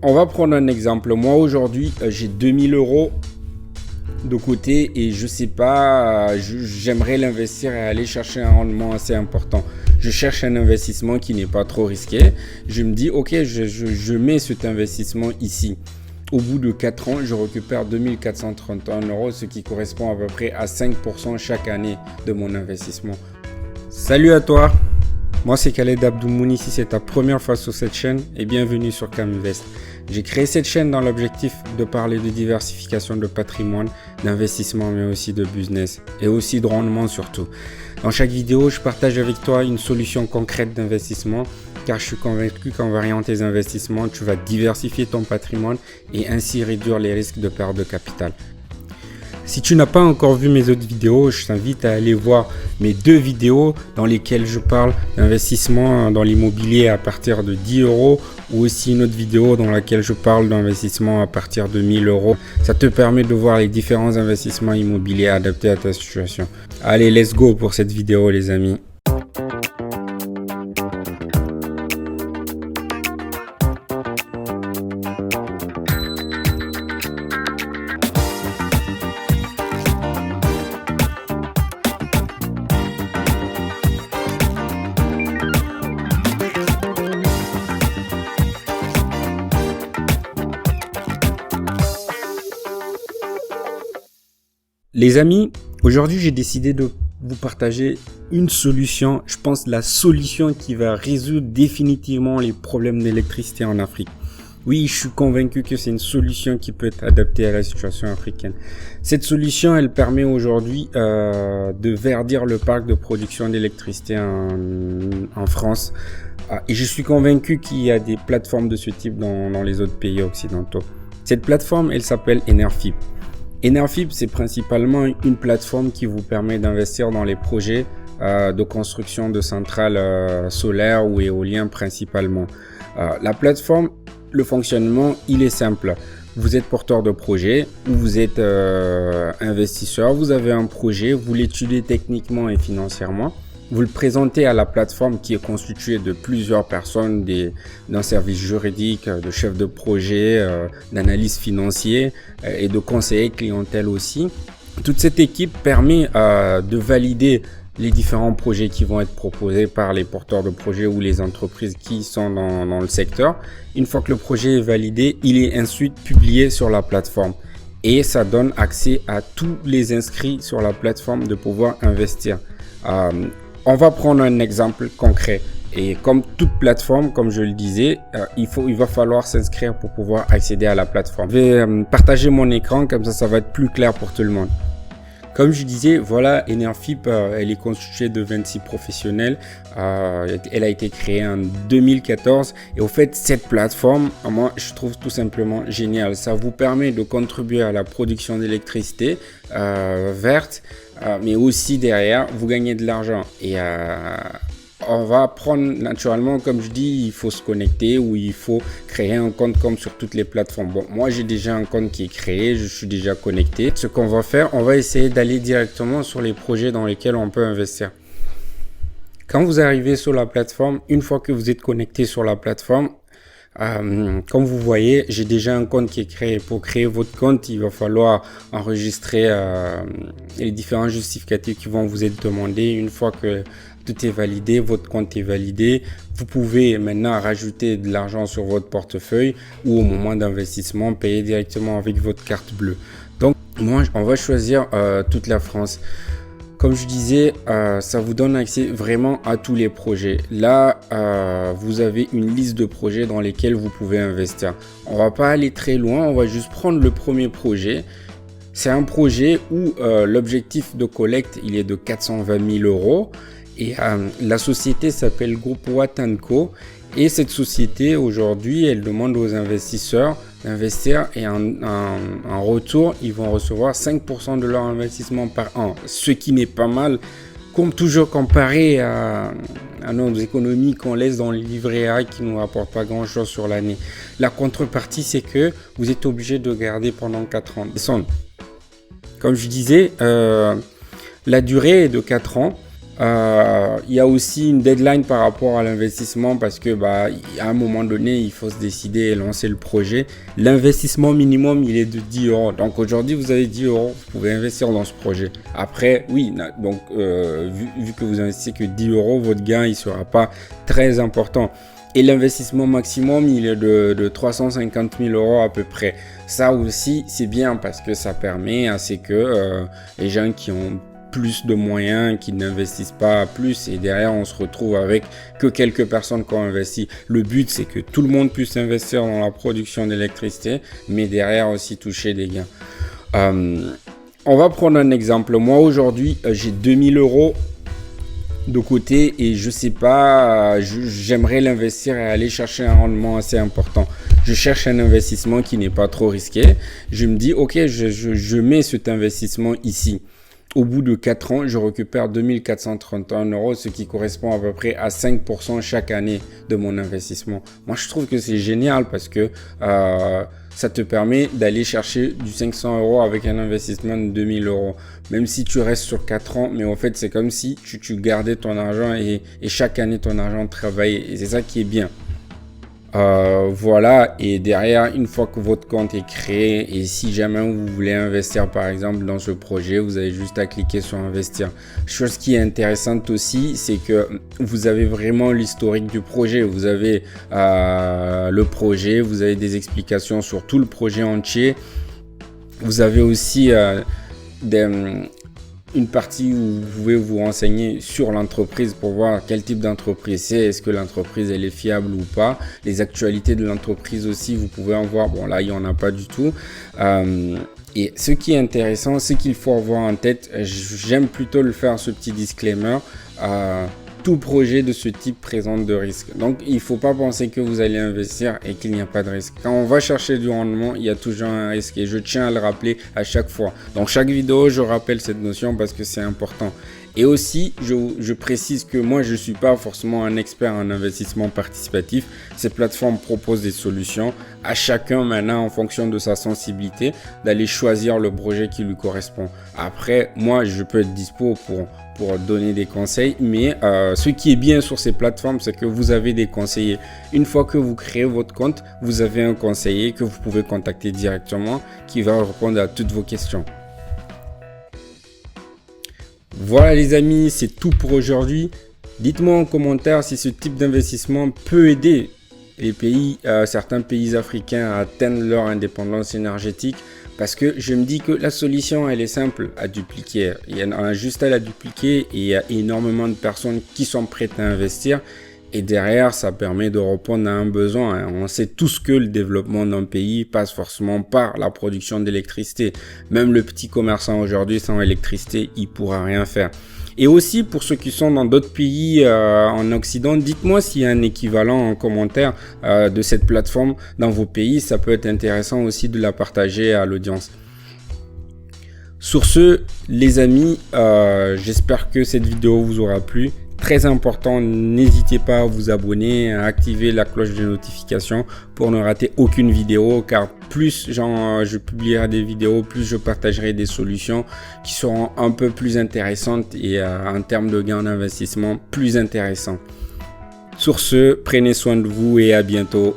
On va prendre un exemple. Moi, aujourd'hui, j'ai 2000 euros de côté et je sais pas, j'aimerais l'investir et aller chercher un rendement assez important. Je cherche un investissement qui n'est pas trop risqué. Je me dis, ok, je mets cet investissement ici. Au bout de 4 ans, je récupère 2431 euros, ce qui correspond à peu près à 5% chaque année de mon investissement. Salut à toi! Moi, c'est Khaled Abdoumouni. Si c'est ta première fois sur cette chaîne, et bienvenue sur Caminvest. J'ai créé cette chaîne dans l'objectif de parler de diversification de patrimoine, d'investissement, mais aussi de business et aussi de rendement surtout. Dans chaque vidéo, je partage avec toi une solution concrète d'investissement car je suis convaincu qu'en variant tes investissements, tu vas diversifier ton patrimoine et ainsi réduire les risques de perte de capital. Si tu n'as pas encore vu mes autres vidéos, je t'invite à aller voir mes 2 vidéos dans lesquelles je parle d'investissement dans l'immobilier à partir de 10 euros ou aussi une autre vidéo dans laquelle je parle d'investissement à partir de 1000 euros. Ça te permet de voir les différents investissements immobiliers adaptés à ta situation. Allez, let's go pour cette vidéo les amis. Les amis, aujourd'hui j'ai décidé de vous partager une solution, je pense la solution qui va résoudre définitivement les problèmes d'électricité en Afrique. Oui, je suis convaincu que c'est une solution qui peut être adaptée à la situation africaine. Cette solution, elle permet aujourd'hui de verdir le parc de production d'électricité en France. Et je suis convaincu qu'il y a des plateformes de ce type dans les autres pays occidentaux. Cette plateforme, elle s'appelle Enerfip. Enerfip, c'est principalement une plateforme qui vous permet d'investir dans les projets de construction de centrales solaires ou éoliennes principalement. La plateforme, le fonctionnement, il est simple. Vous êtes porteur de projet ou vous êtes investisseur, vous avez un projet, vous l'étudiez techniquement et financièrement. Vous le présentez à la plateforme qui est constituée de plusieurs personnes, d'un service juridique, de chefs de projet, d'analystes financiers et de conseillers clientèle aussi. Toute cette équipe permet de valider les différents projets qui vont être proposés par les porteurs de projets ou les entreprises qui sont dans le secteur. Une fois que le projet est validé, il est ensuite publié sur la plateforme. Et ça donne accès à tous les inscrits sur la plateforme de pouvoir investir. On va prendre un exemple concret et comme toute plateforme, comme je le disais, il va falloir s'inscrire pour pouvoir accéder à la plateforme. Je vais partager mon écran, comme ça va être plus clair pour tout le monde. Comme je disais, voilà, Enerfip, elle est constituée de 26 professionnels. Elle a été créée en 2014. Et au fait, cette plateforme, moi, je trouve tout simplement géniale. Ça vous permet de contribuer à la production d'électricité verte, mais aussi derrière, vous gagnez de l'argent. Et on va prendre naturellement, comme je dis, il faut se connecter ou il faut créer un compte comme sur toutes les plateformes. Bon, moi j'ai déjà un compte qui est créé, je suis déjà connecté. Ce qu'on va faire, on va essayer d'aller directement sur les projets dans lesquels on peut investir. Quand vous arrivez sur la plateforme, une fois que vous êtes connecté sur la plateforme, comme vous voyez, j'ai déjà un compte qui est créé. Pour créer votre compte, il va falloir enregistrer les différents justificatifs qui vont vous être demandés. Une fois que tout est validé, votre compte est validé, vous pouvez maintenant rajouter de l'argent sur votre portefeuille ou au moment d'investissement, payer directement avec votre carte bleue. Donc, moi, on va choisir toute la France. Comme je disais, ça vous donne accès vraiment à tous les projets. Là, vous avez une liste de projets dans lesquels vous pouvez investir. On va pas aller très loin, on va juste prendre le premier projet. C'est un projet où l'objectif de collecte, il est de 420 000 euros. Et la société s'appelle Groupe Watt & Co. Et cette société, aujourd'hui, elle demande aux investisseurs d'investir et en retour, ils vont recevoir 5% de leur investissement par an. Ce qui n'est pas mal, comme toujours comparé à nos économies qu'on laisse dans les livrets A qui ne nous rapportent pas grand-chose sur l'année. La contrepartie, c'est que vous êtes obligé de garder pendant 4 ans. Comme je disais, la durée est de 4 ans. Il y a aussi une deadline par rapport à l'investissement parce que à un moment donné, il faut se décider et lancer le projet. L'investissement minimum, il est de 10 euros. Donc aujourd'hui, vous avez 10 euros, vous pouvez investir dans ce projet. Après, oui, donc vu que vous investissez que 10 euros, votre gain, il sera pas très important. Et l'investissement maximum, il est de 350 000 euros à peu près. Ça aussi, c'est bien parce que ça permet à ce que les gens qui ont plus de moyens, qui n'investissent pas plus, et derrière on se retrouve avec que quelques personnes qui ont investi. Le but, c'est que tout le monde puisse investir dans la production d'électricité, mais derrière aussi toucher des gains. On va prendre un exemple. Moi aujourd'hui, j'ai 2000 euros de côté et je sais pas, j'aimerais l'investir et aller chercher un rendement assez important. Je cherche un investissement qui n'est pas trop risqué. Je me dis, ok, je mets cet investissement ici. Au bout de 4 ans, je récupère 2431 euros, ce qui correspond à peu près à 5% chaque année de mon investissement. Moi, je trouve que c'est génial parce que ça te permet d'aller chercher du 500 euros avec un investissement de 2000 euros. Même si tu restes sur 4 ans, mais en fait, c'est comme si tu gardais ton argent et chaque année, ton argent travaillait. Et c'est ça qui est bien. Voilà, et derrière, une fois que votre compte est créé et si jamais vous voulez investir par exemple dans ce projet, vous avez juste à cliquer sur investir. Chose qui est intéressante aussi, c'est que vous avez vraiment l'historique du projet. Vous avez le projet, vous avez des explications sur tout le projet entier. Vous avez aussi une partie où vous pouvez vous renseigner sur l'entreprise pour voir quel type d'entreprise c'est, est-ce que l'entreprise elle est fiable ou pas. Les actualités de l'entreprise aussi, vous pouvez en voir. Bon là, il n'y en a pas du tout. Et ce qui est intéressant, ce qu'il faut avoir en tête, j'aime plutôt le faire, ce petit disclaimer. Tout projet de ce type présente de risques. Donc, il ne faut pas penser que vous allez investir et qu'il n'y a pas de risque. Quand on va chercher du rendement, il y a toujours un risque et je tiens à le rappeler à chaque fois. Dans chaque vidéo, je rappelle cette notion parce que c'est important. Et aussi, je précise que moi, je ne suis pas forcément un expert en investissement participatif. Ces plateformes proposent des solutions à chacun maintenant en fonction de sa sensibilité d'aller choisir le projet qui lui correspond. Après, moi, je peux être dispo pour donner des conseils, mais ce qui est bien sur ces plateformes, c'est que vous avez des conseillers. Une fois que vous créez votre compte, vous avez un conseiller que vous pouvez contacter directement qui va répondre à toutes vos questions. Voilà les amis, c'est tout pour aujourd'hui. Dites-moi en commentaire si ce type d'investissement peut aider les pays, certains pays africains à atteindre leur indépendance énergétique. Parce que je me dis que la solution, elle est simple à dupliquer. Il y en a juste à la dupliquer et il y a énormément de personnes qui sont prêtes à investir. Et derrière, ça permet de répondre à un besoin. On sait tous que le développement d'un pays passe forcément par la production d'électricité. Même le petit commerçant aujourd'hui, sans électricité, il pourra rien faire. Et aussi, pour ceux qui sont dans d'autres pays en Occident, dites-moi s'il y a un équivalent en commentaire de cette plateforme dans vos pays. Ça peut être intéressant aussi de la partager à l'audience. Sur ce, les amis, j'espère que cette vidéo vous aura plu. Très important, n'hésitez pas à vous abonner, à activer la cloche de notification pour ne rater aucune vidéo, car plus je publierai des vidéos, plus je partagerai des solutions qui seront un peu plus intéressantes et en termes de gain d'investissement plus intéressants. Sur ce, prenez soin de vous et à bientôt.